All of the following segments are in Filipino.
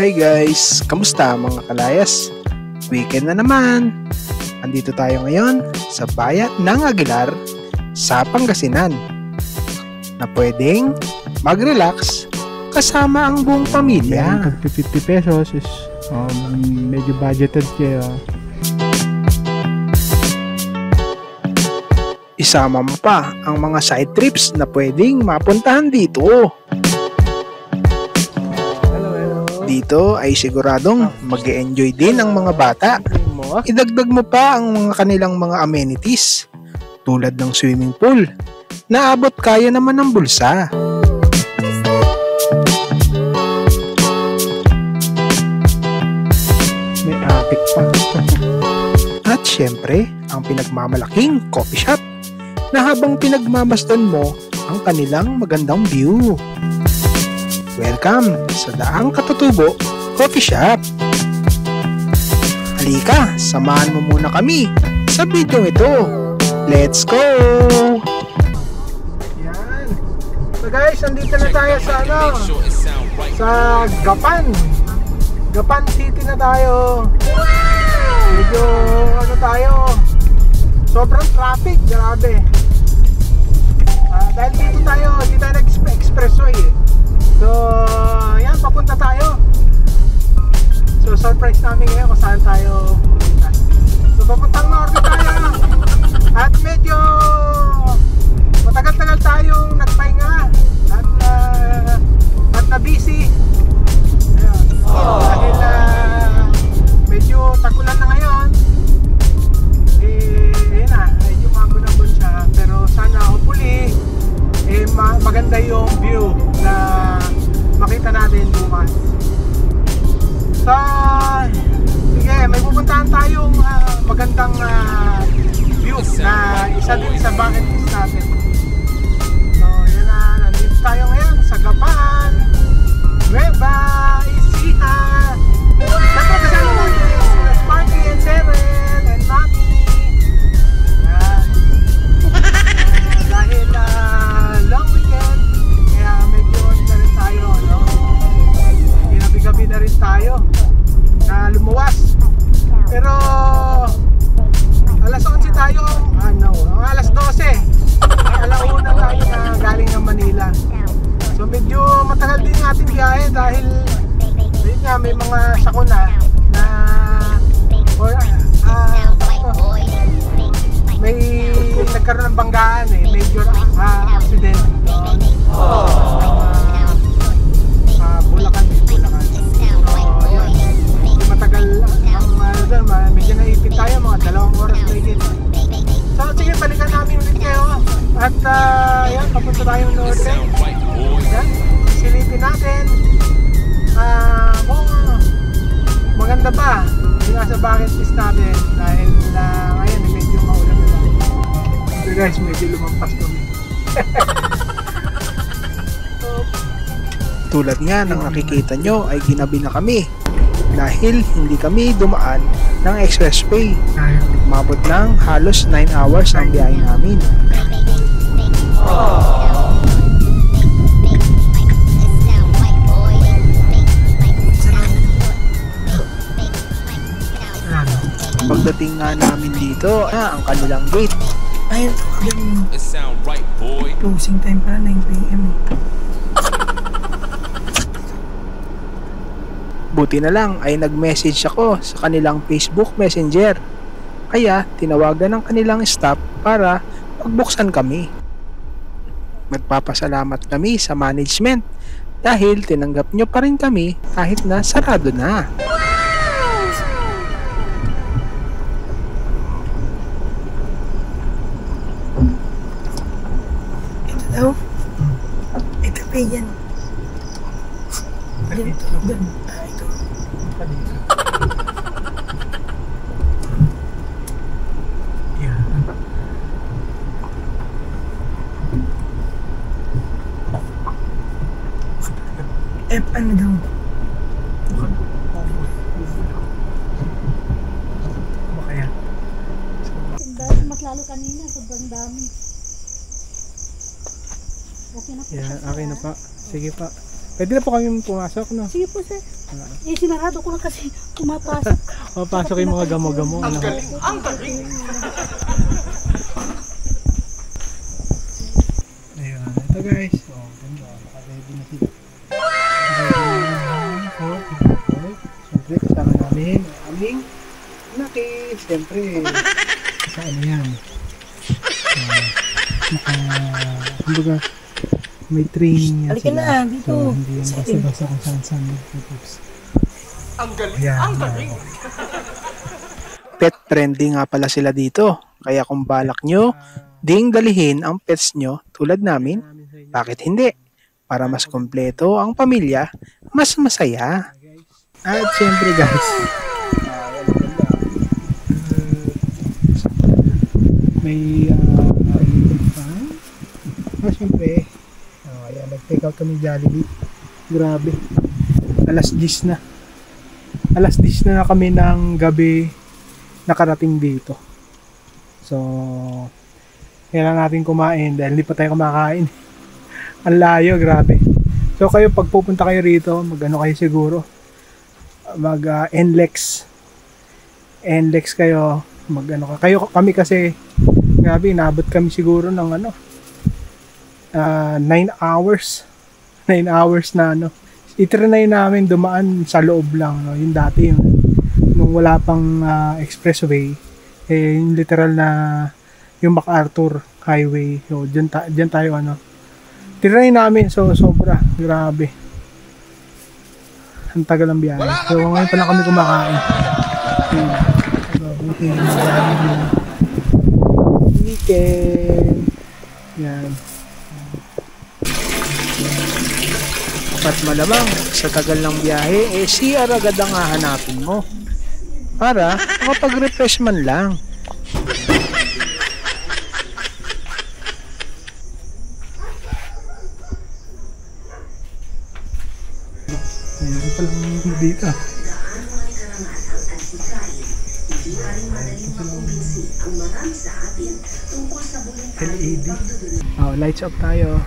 Hi guys! Kamusta mga kalayas? Weekend na naman! Andito tayo ngayon sa bayan ng Aguilar sa Pangasinan na pwedeng mag-relax kasama ang buong pamilya. Pag 50 pesos is medyo budgeted kayo. Isama mo pa ang mga side trips na pwedeng mapuntahan dito. Dito ay siguradong mag-e-enjoy din ang mga bata. Idagdag mo pa ang mga kanilang mga amenities tulad ng swimming pool na abot kaya naman ng bulsa. May attic pa. At syempre, ang pinagmamalaking coffee shop na habang pinagmamasdan mo ang kanilang magandang view. Welcome sa Daang Katutubo Coffee Shop. Halika, samahan mo muna kami sa video ito. Let's go! Yan. So guys, nandito na tayo sa sa Gapan City na tayo. Medyo tayo, sobrang traffic, grabe. Dahil dito tayo nag-expressway eh. So, yan, papunta tayo. So, surprise namin ngayon kung saan tayo pupunta. So, papuntang norte tayo. At medyo matagal-tagal tayong nagpahinga at na-busy. Dahil medyo tagulan na ngayon. Yun na, medyo mabunabon siya. Pero sana, hopefully, maganda yung view na makita natin bukas. So, sige, may pupuntahan tayong magandang view na isa din sa bucket list natin. So, yun na, nandito tayo ngayon sa Gapan, Nueva Ecija. Siyempre kasama natin sila Sparky and Darren and Mami. Yan. Dahil long weekend, kaya medyo na rin tayo, no? Gabi na rin tayo na lumuwas. Pero alas 11 tayo, alas 12 alauna tayo na galing ng Manila. So medyo matagal din yung ating biyahe dahil yun nga, may mga sakuna na may nagkaroon ng banggaan eh, major accident. Bulacan. So, yun. Matagal ang medyo naipit tayo, mga 2 oras na higit. So, sige, balikan namin ulit kayo. At, yan, papunta tayong norte. Yan, silipin natin. Kung maganda ba yung nasa bucket list natin dahil ngayon medyo maulan na tayo. So guys, medyo lumampas kami. Tulad nga ng nakikita nyo ay ginabi na kami dahil hindi kami dumaan ng expressway. Umabot ng halos 9 hours ang biyahe namin. Pagdating nga namin dito, ang kanilang gate. Ayun, closing time pa, 9 PM. Buti na lang ay nag-message ako sa kanilang Facebook Messenger. Kaya tinawagan ng kanilang staff para pagbuksan kami. Magpapasalamat kami sa management dahil tinanggap nyo pa rin kami kahit na sarado na. Ito daw. Ito pa yan. Ito. Ano daw? Makaya. Mas lalo kanina, sobrang dami. Okay na po. Yeah, okay na pa. Sige pa. Pwede na po kami pumasok, no? Sige po, sir. Sinarado ko na kasi pumapasok. Mapasok yung mga gamo-gamo. Ang galing! Ang galing! Ayun, ito guys. Oh, ganda. Naka-ready na sila. Siyempre, kasama namin ang aming laki. Siyempre, sa ano yan? Kumbaga, may training yan Halika sila. na, dito. So, hindi yan basta-basta kung saan-saan mag-tips. Ang galing! Ayan, Ang galing! Pet friendly nga pala sila dito. Kaya kung balak nyo, ding dalihin ang pets nyo tulad namin, bakit hindi? Para mas kompleto ang pamilya, mas masaya. At syempre guys, may syempre, ayan, nag-take out kami Jollibee. Grabe. Alas 10 na. Alas 10 na kami ng gabi nakarating dito. So, kailangan natin kumain dahil hindi pa tayo kumakain. Ang layo, grabe. So, kayo pag pupunta kayo rito, mag-ano kayo siguro, NLEX. NLEX kayo, mag-ano kayo. Kami kasi, grabe, inabot kami siguro ng 9 hours. 9 hours na itrinay namin dumaan sa loob lang, no? Yung dati nung wala pang expressway, yung literal na yung MacArthur Highway. So diyan tayo tinry namin, so sobra, grabe. Ang tagal ng biyahe. So ngayon pa lang kami kumakain. Buti weekend. Yan. At malamang sa tagal ng biyahe, CR agad ang hahanapin mo para makapag-refresh man lang. Ayan palang dito. LED. Lights up tayo.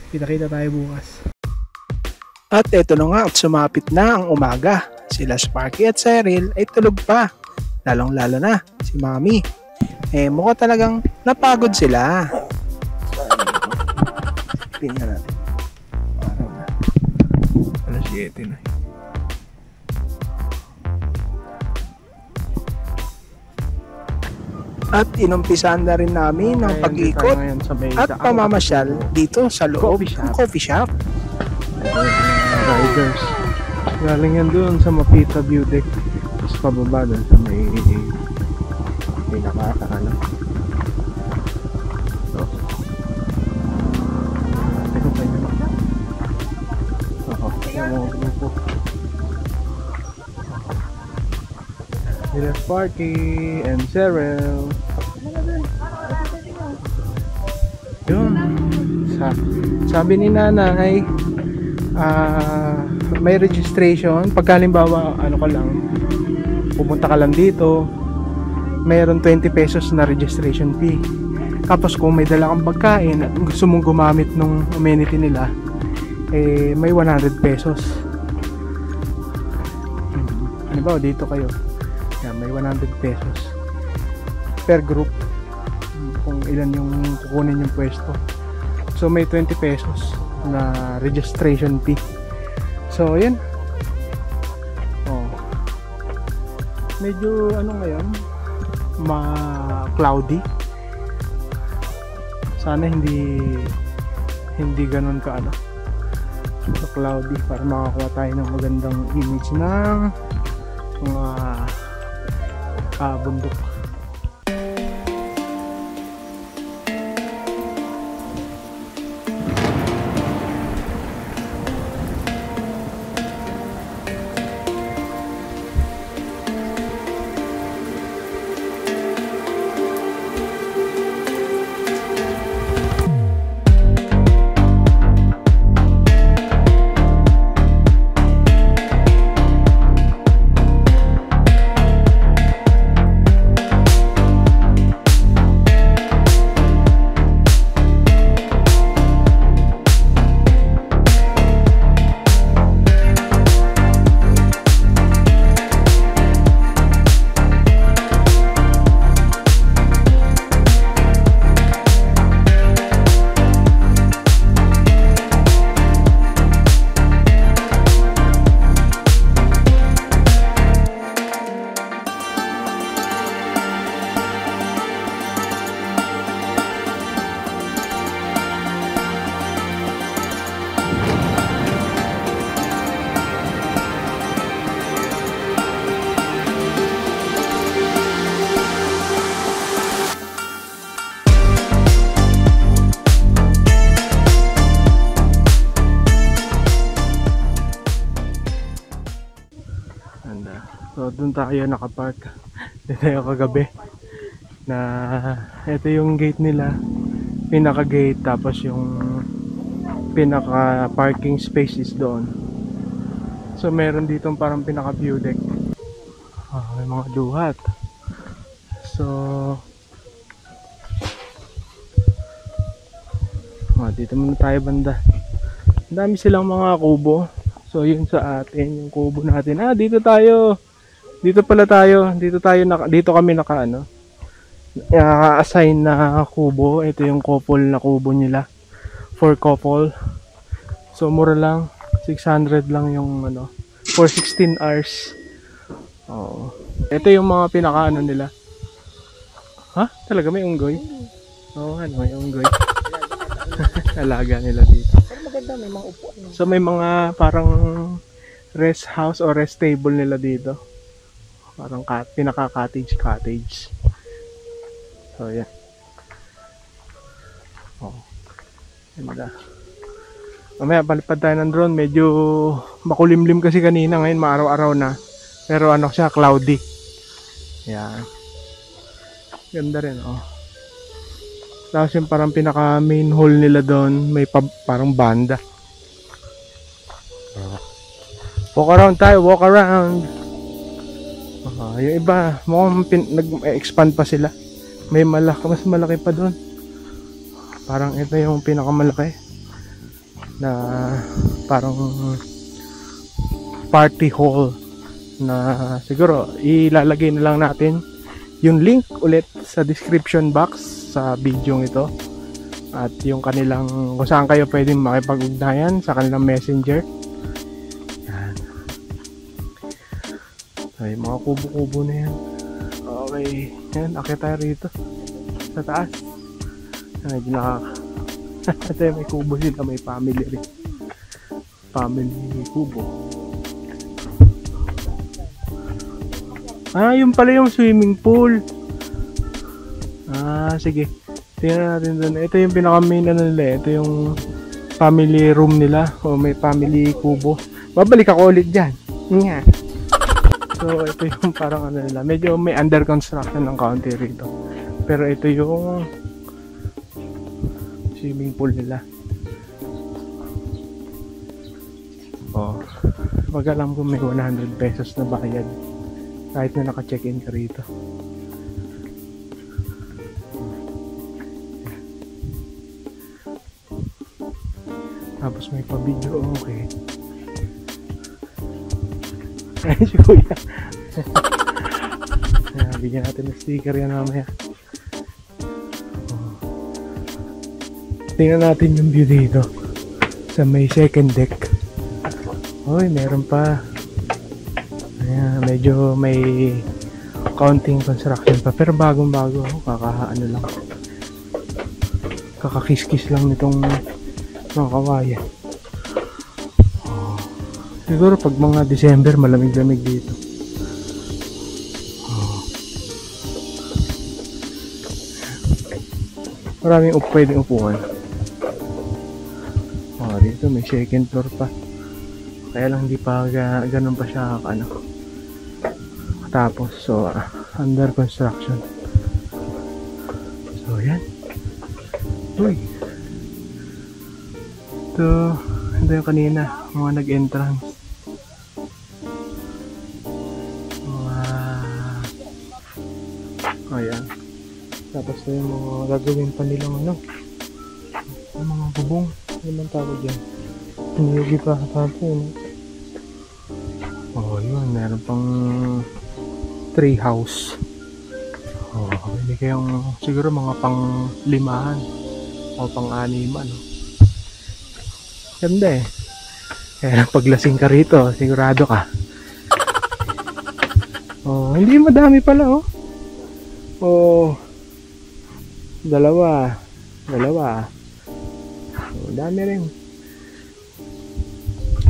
Kita-kita tayo bukas. At eto na nga, at sumapit na ang umaga. Sila Sparky at Cyril ay tulog pa. Lalong-lalo na si Mami. Mukha talagang napagod sila. Tingnan natin. Parang na. Alas 7 na. At inumpisan na rin namin ang pag-ikot at pamamasyal dito sa loob ng coffee shop. Riders. Galing yan doon sa Mapita View Deck. Tapos pababa doon sa may nakakaalam. So, teka pa yun. Yung mga grupo. Sila Sparky and Cyril. Yun. Sabi ni nanay, may registration pag halimbawa ka lang, pupunta ka lang dito, mayroon 20 pesos na registration fee. Tapos kung may dala kang pagkain at gusto mong gumamit ng amenity nila, may 100 pesos. Halimbawa dito kayo, may 100 pesos per group kung ilan yung kukunin yung pwesto. So may 20 pesos na registration fee. So yun. Medyo ngayon, cloudy. Sana hindi ganun ka cloudy para makakuha tayo ng magandang image ng mga bundok. So doon tayo nakapark. Doon tayo kagabi. Na ito yung gate nila. Pinaka gate, tapos yung pinaka parking space is doon. So meron dito parang pinaka view deck. May mga duhat. So dito muna tayo banda. Ang dami silang mga kubo. So yun sa atin yung kubo natin. Dito tayo. Dito pala tayo. Dito kami assign na kubo. Ito yung couple na kubo nila. 4 couple. So mura lang. 600 lang yung for 16 hours. Ito yung mga pinaka nila. Talaga may unggoy? May unggoy. Alaga nila dito. Maganda, may mga upuan. So may mga parang rest house or rest table nila dito. Parang pinaka cottage. So yan. Ganda. Mamaya palipad tayo ng drone. Medyo makulimlim kasi kanina. Ngayon maaraw-araw na. Pero siya, cloudy. Yan. Ganda rin, Tapos yung parang pinaka main hall nila doon, may parang banda. Walk around. Yung iba, mukhang nag-expand pa sila. May mas malaki pa doon. Parang ito yung pinakamalaki na parang party hall na siguro ilalagay na lang natin yung link ulit sa description box sa video ito, at yung kanilang kung saan kayo pwedeng makipag-ugnayan sa kanilang messenger. Yan. Ay, mga kubo-kubo na yan. Okay, yan, akit tayo rito sa taas. Medyo ito may kubo sila, may family rin. Family kubo. Yun pala yung swimming pool. Sige. Tingnan natin doon. Ito yung pinaka-main nila. Ito yung family room nila. O may family kubo. Babalik ako ulit dyan. Nga. So, ito yung parang nila. Medyo may under construction ng county rito. Pero ito yung swimming pool nila. Wag alam ko may 100 pesos na bayad. Kahit na naka-check-in ka rito. Tapos may pa-video, okay. Ayun si Kuya. Bigyan natin ng sticker yan mamaya. Tingnan natin yung view dito sa may second deck. Meron pa. Ayan, medyo may counting construction pa, pero bagong-bago. Lang. Kakakis-kis lang nitong mga kawayan. Siguro pag mga December malamig-lamig dito. Maraming pwedeng upuan. Dito may second floor pa. Kaya lang hindi pa ganun pa siya tapos. So under construction. So yan. Ito yung kanina, mga nag-entrance. Ayan. Tapos ito yung mga gagawin pa nilang yung mga bubong. Ano man tawag yan? Hindi pa yun. Yun. Meron pang tree house. Hindi kayong siguro mga pang 5 o pang 6. Ganda eh. Kaya paglasing ka rito, sigurado ka. Hindi madami pala dalawa. Dami rin.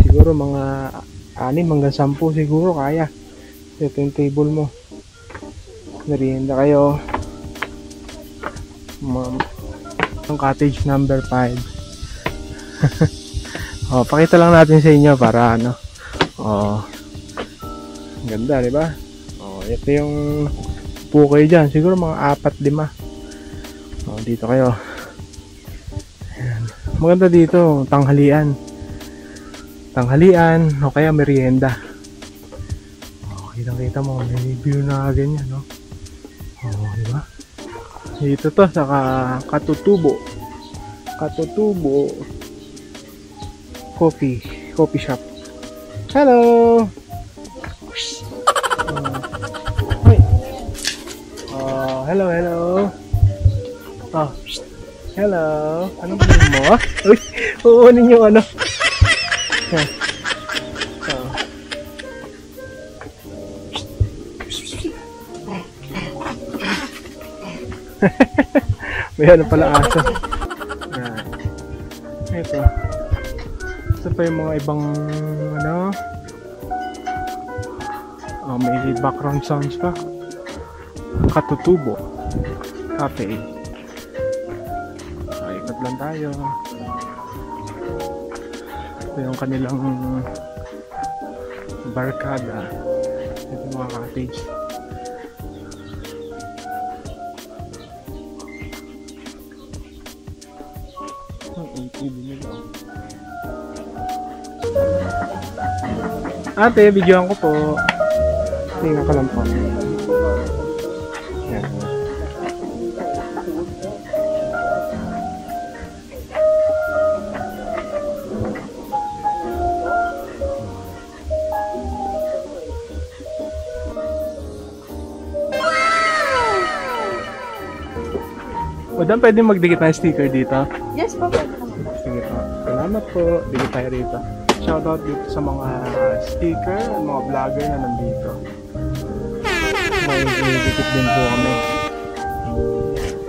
Siguro mga 6 hanggang 10 siguro kaya. Ito yung table mo. Merienda kayo. Ang cottage number 5. Pakita lang natin sa inyo para ganda, di ba? ito yung po kayo dyan. Siguro mga 4-5. Dito kayo. Ayan. Maganda dito, tanghalian o kaya merienda. Kita mo, may view na ganyan, no? Diba? Dito to, saka Katutubo coffee shop. Hello! Hi! Hello. Hello! Anong gawin mo? Uy! Uunin yung ano. May ano pala aso. Ito pa yung mga ibang ano. May background sounds pa. Katutubo Cafe. Ikot lang tayo. Ito yung kanilang barkada. Ito yung mga cottage. Ate, videoan ko po. Tingnan ka lang po. Yan. Madam, pwede magdikit ng sticker dito? Yes po, pwede naman. Sige po. Salamat po. Dikit tayo rito. Shoutout dito sa mga sticker at mga vlogger na nandito. May dikit din po kami.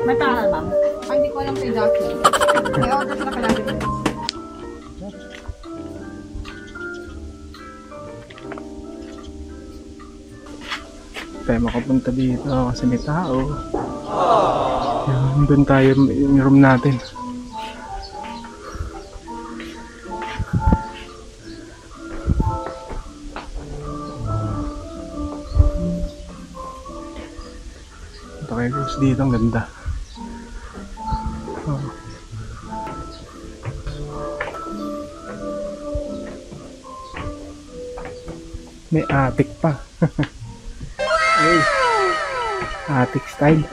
May pangalan, ma'am? Ay, hindi ko alam kay Jackie. May order sa nakalagi. Tayo makapunta dito kasi may tao. Yun, doon tayo yung room natin. Ito kay Rose dito, ang ganda. May attic pa. Hey. Attic style.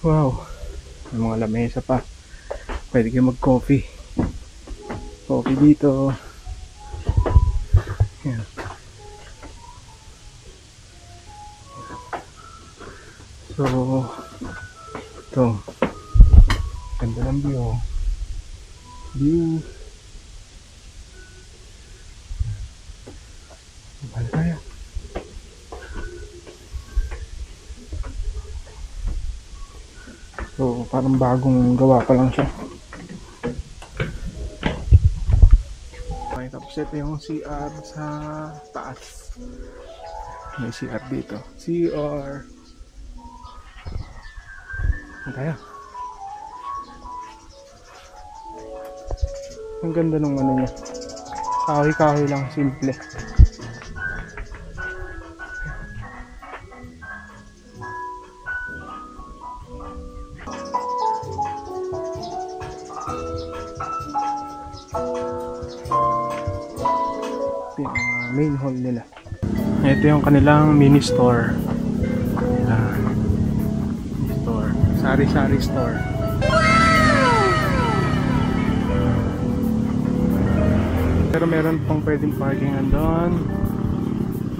Wow. May mga lamesa pa. Pwede kayo mag-coffee. Coffee dito. Yan. So, ito. Ganda ng view. Mahal kaya. So, parang bagong gawa pa lang siya. Okay, tapos ito yung CR sa taas. May CR dito. CR. Ang kaya. Ang ganda nung ano niya. Kahoy-kahoy lang, simple. Main hall nila. Ito yung kanilang mini store. Mini store. Sari-sari store. Pero meron pang pwedeng parking andon.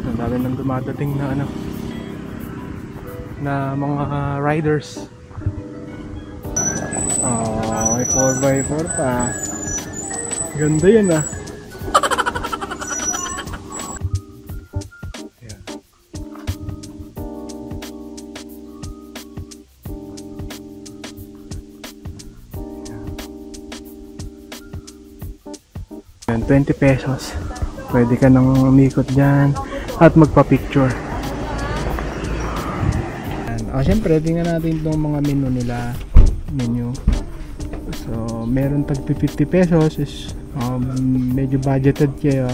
Ang dami nang dumadating na ano, na mga riders. Oh, may 4x4 pa. Ganda yan ah. Yan, 20 pesos. Pwede ka nang umikot dyan at magpa-picture. Siyempre, tingnan natin itong mga menu nila. Menu. So, meron tag 50 pesos is Medyo budgeted kayo.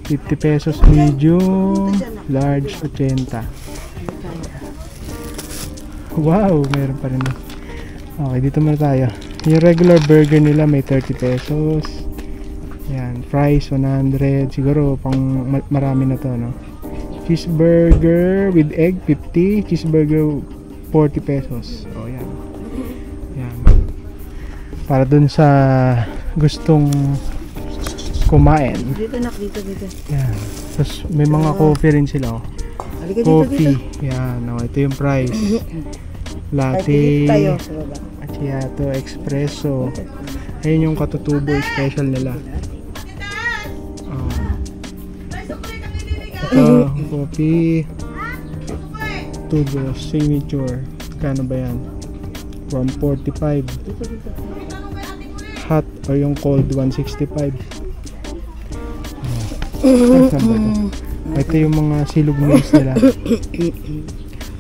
50 pesos medium, large 80. Wow, meron pa rin. Okay, dito muna tayo. Yung regular burger nila may 30 pesos. Yan, fries 100. Siguro pang marami na to, no? Cheeseburger with egg 50, cheeseburger 40 pesos. Oh, yan. Yan. Para dun sa gustong kumain. Dito nak, dito. Yan. Tapos may mga coffee rin sila, oh. Halika Coffee. dito. Yan, oh, ito yung price. Latte, Dito tayo sa baba. macchiato, espresso. Ayun yung katutubo special nila. Oh. Ito, coffee. Tubo, signature. Kano ba yan? 145. Hot o yung cold 165. Ito yung mga silog meals nila.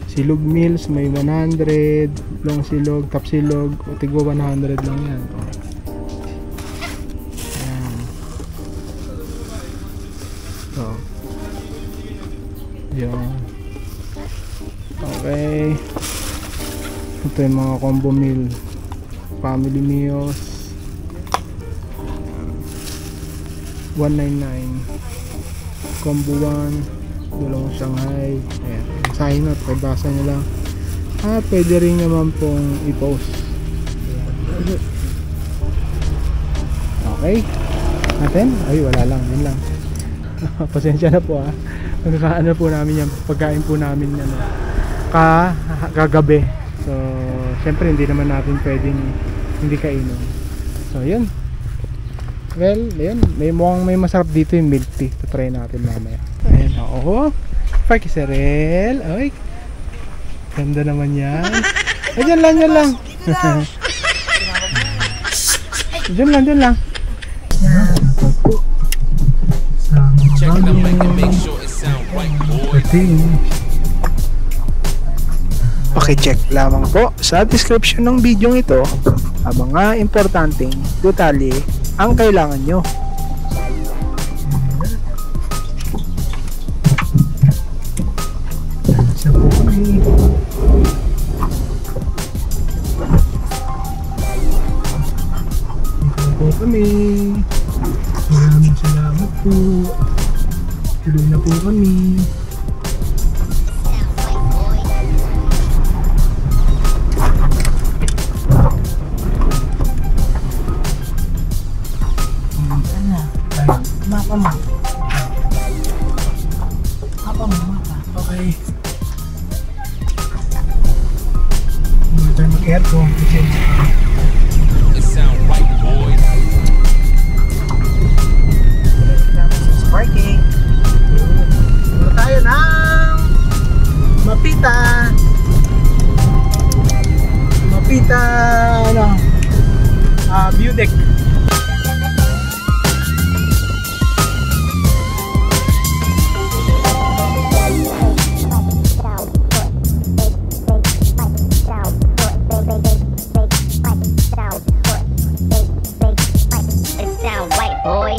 Silog meals may 100, long silog, top silog, o tigwa 100 lang yan. Ayan. So, yun. Okay. Ito yung mga combo meal, family meals. 199 combo 1 dalawang Shanghai. Ayan, sign up, basa nyo lang. Pwede rin naman pong i-post. Okay natin? Ay, wala lang, yun lang. Pasensya na po, magkakaano po namin yan, pagkain po namin yan kagabi. So syempre hindi naman natin pwedeng hindi kainin. So yun. Well, ayun, may masarap dito yung milk tea. Try natin mamaya. Ayan, oo. Pakisarel. Ay, ganda naman yan. Ay, dyan lang. Dyan lang. Check the mic and make sure it sound right, boy. Paki-check lamang po sa description ng video ito ang mga importanteng detalye ang kailangan nyo. Sa po kami. Maraming salamat po. Tuloy na po kami. Mapa. Okay. Hindi tayo mag-aircon. It sound right, boy. Parking. Muna tayo ng Mapita, view deck. Sound right, boy.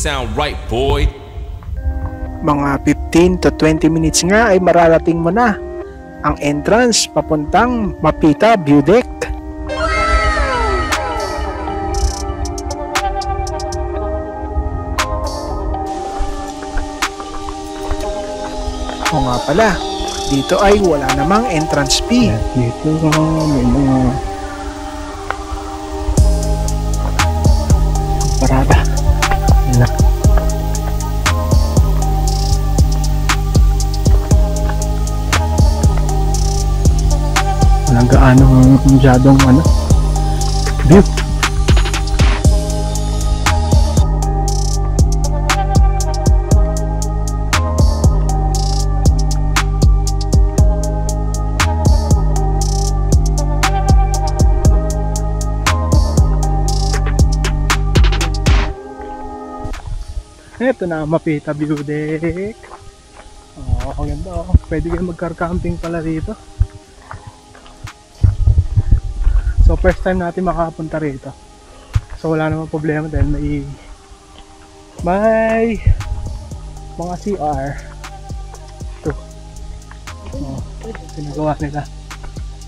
sound right, boy. Mga 15 to 20 minutes nga ay mararating mo na ang entrance papuntang Mapita View Deck. O nga pala, dito ay wala namang entrance fee. Dito may mga parada. Yan na. Walang gaano masyadong view. Ito na, Mapita View Deck. Oh, ang ganda oh. Pwede kayo mag-car camping pala dito. So first time natin makapunta rito. So wala namang problema dahil may mga CR. Ito. Oh, pinagawa nila.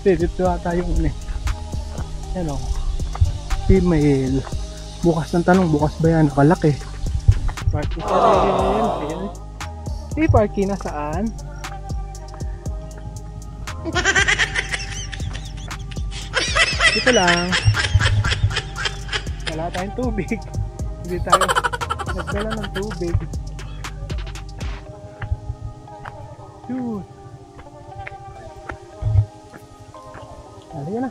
Dito ata yung yan oh. Female. Bukas ng tanong, bukas ba yan? Nakalaki. Parking ka rin. Eh, parking na saan? Dito lang. Wala tayong tubig. Hindi tayo nagdala ng tubig. Yun. Halika na.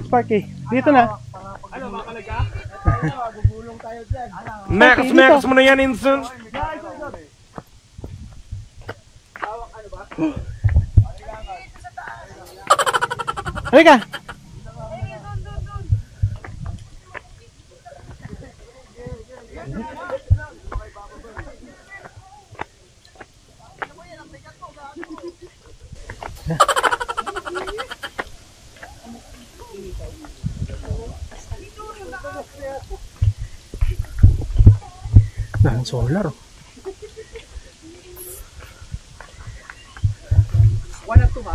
Sparky, dito na. Ano, makalag ka? Gugulong tayo dyan. Max mo na yan, Inson. Halika. Dahil solar oh. One at two ba?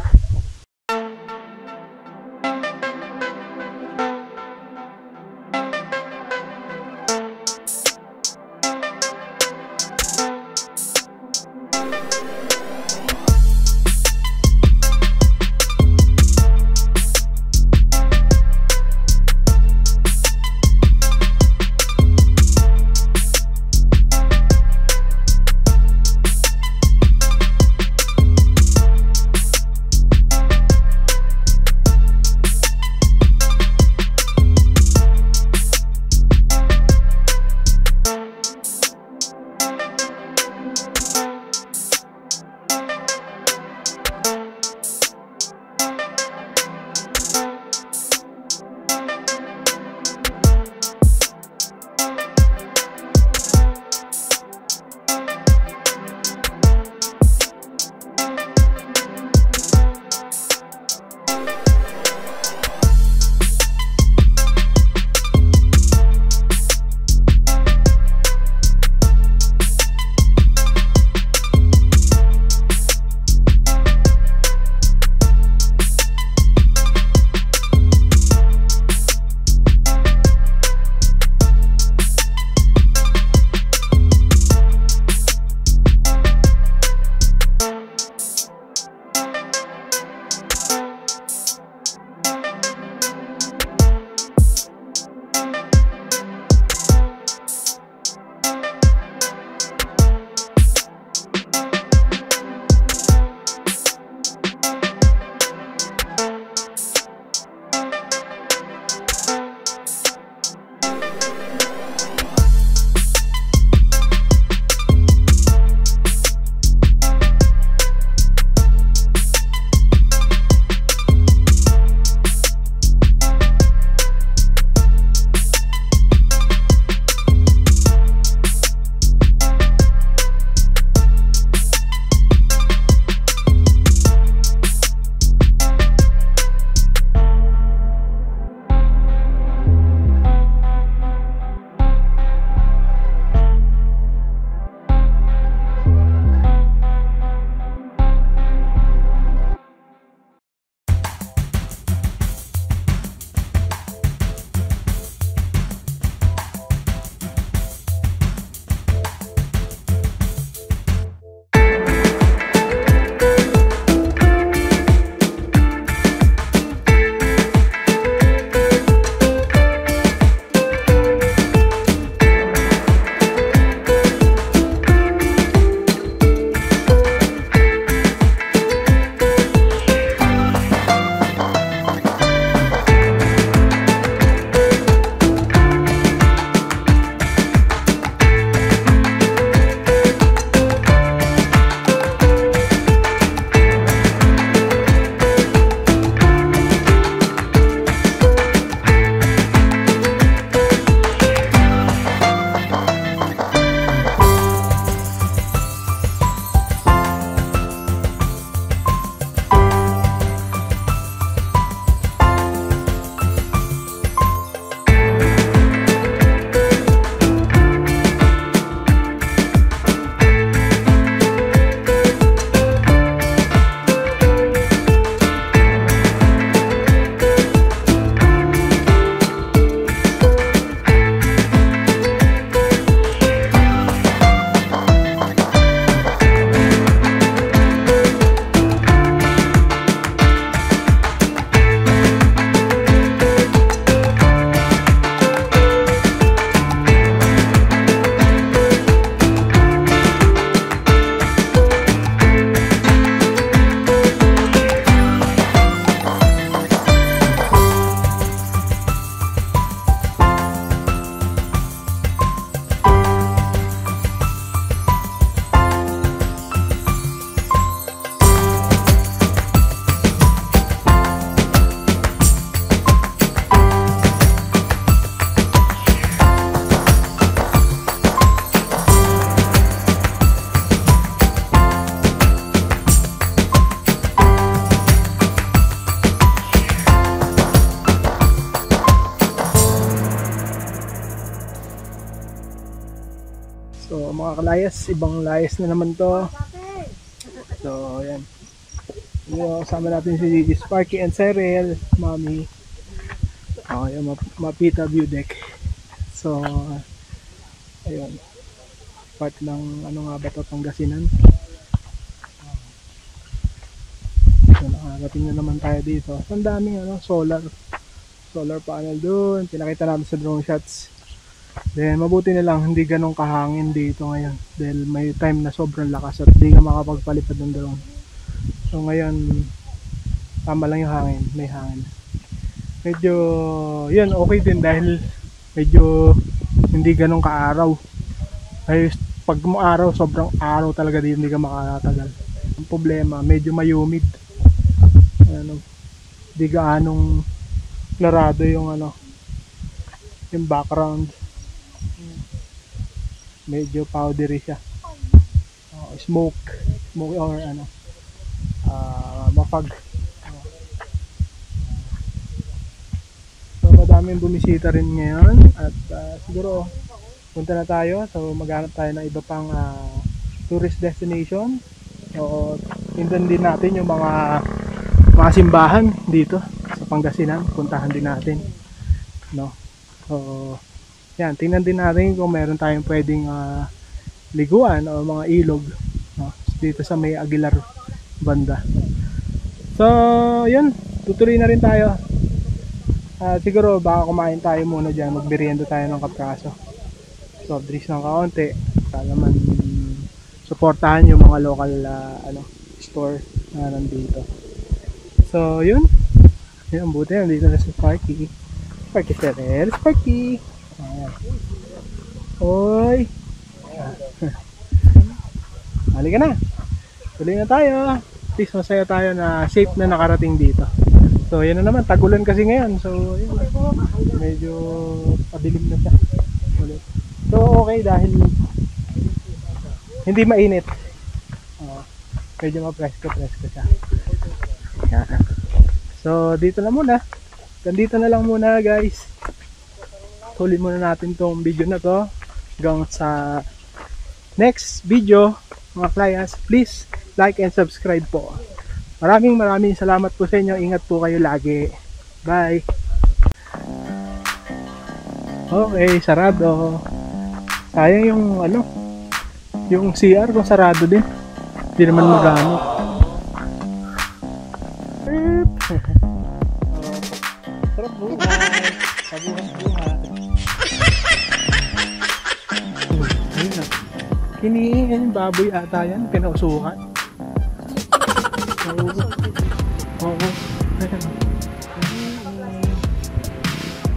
mga kalayas, ibang layas na naman to. So ayan. Kasama natin si Sparky and Cyril, Mami. Okay, Mapita View Deck. So ayun. Part ng ano nga ba ito, Pangasinan. So nakarating na naman tayo dito. Ang daming solar panel doon. Pinakita namin sa drone shots. Then mabuti na lang hindi ganong kahangin dito ngayon. Dahil may time na sobrang lakas at hindi ka makapagpalipad ng drone. So ngayon tama lang yung hangin, may hangin. Medyo yun okay din dahil medyo hindi ganong kaaraw. Ay pag mo araw, sobrang araw talaga dito, hindi ka makakatagal. Ang problema, medyo mayumid. Di gaanong klarado yung yung background. Medyo powdery siya. Smoke or mapag. So madaming bumisita rin ngayon at siguro punta na tayo. So maghanap tayo ng iba pang tourist destination. So tingnan din natin yung mga simbahan dito sa Pangasinan. Puntahan din natin, no? So yan, tingnan din natin kung meron tayong pwedeng liguan o mga ilog, no? Dito sa may Aguilar banda. So yun, tutuloy na rin tayo. Siguro baka kumain tayo muna dyan, magmerienda tayo ng kapraso. Soft drinks ng kaunti para naman suportahan yung mga local store na nandito. So yun, buti nandito na si Sparky. Cyril, Sparky. Ayan. Oy. Halika na. Tuloy na tayo. At least masaya tayo na safe na nakarating dito. So yan na naman, tagulan kasi ngayon. So yun, medyo padilim na siya. So okay dahil hindi mainit. Medyo ma-presko siya. Yan. So dito na muna. Ganito na lang muna guys. Tuloy muna natin tong video na to. Hanggang sa next video mga klayas, please like and subscribe po. Maraming salamat po sa inyo. Ingat po kayo lagi. Bye. Okay, sarado. Sayang yung yung CR kung sarado din. Hindi naman magamit. Sarap buhay. Kabuhay. Ayun na. Kiniin yung baboy ata yan. Pinausukan. Oo.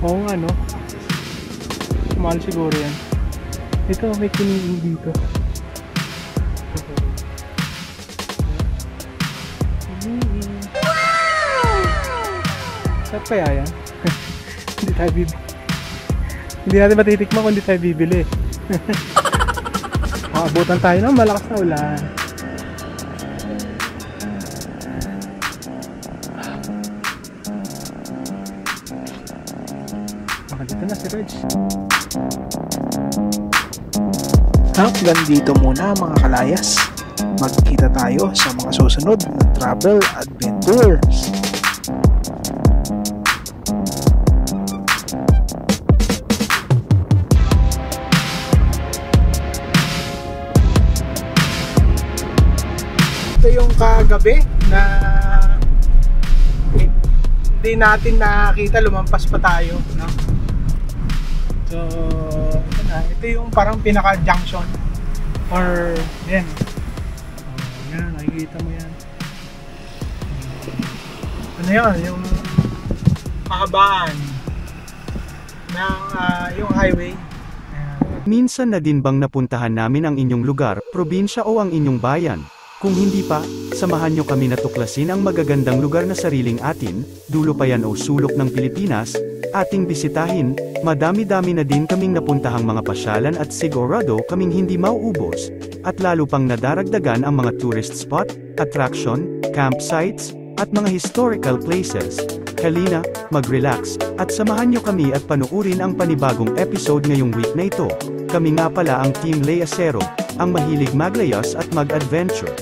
Oo nga no. Mahal siguro yan. Ito may kiniin dito. Saan kaya yan? Hindi tayo bibili. Hindi natin matitikman kung hindi tayo bibili. Makabutan tayo ng malakas na ulan. Dito na si Reg. Hanggang dito muna mga kalayas. Magkita tayo sa mga susunod na travel adventures. Ito yung kagabi na hindi natin nakita, lumampas pa tayo, no? So ito yung parang pinaka junction or yan. Yan, nakikita mo yan. Ano yan, yung makabaan ng yung highway. Minsan na din bang napuntahan namin ang inyong lugar, probinsya o ang inyong bayan? Kung hindi pa, samahan nyo kami na tuklasin ang magagandang lugar na sariling atin, dulo pa yan o sulok ng Pilipinas, ating bisitahin. Madami-dami na din kaming napuntahang mga pasyalan at sigurado kaming hindi mauubos, at lalo pang nadaragdagan ang mga tourist spot, attraction, campsites, at mga historical places. Halina, mag-relax, at samahan nyo kami at panuurin ang panibagong episode ngayong week na ito. Kami nga pala ang Team Layasero, ang mahilig maglayas at mag-adventure.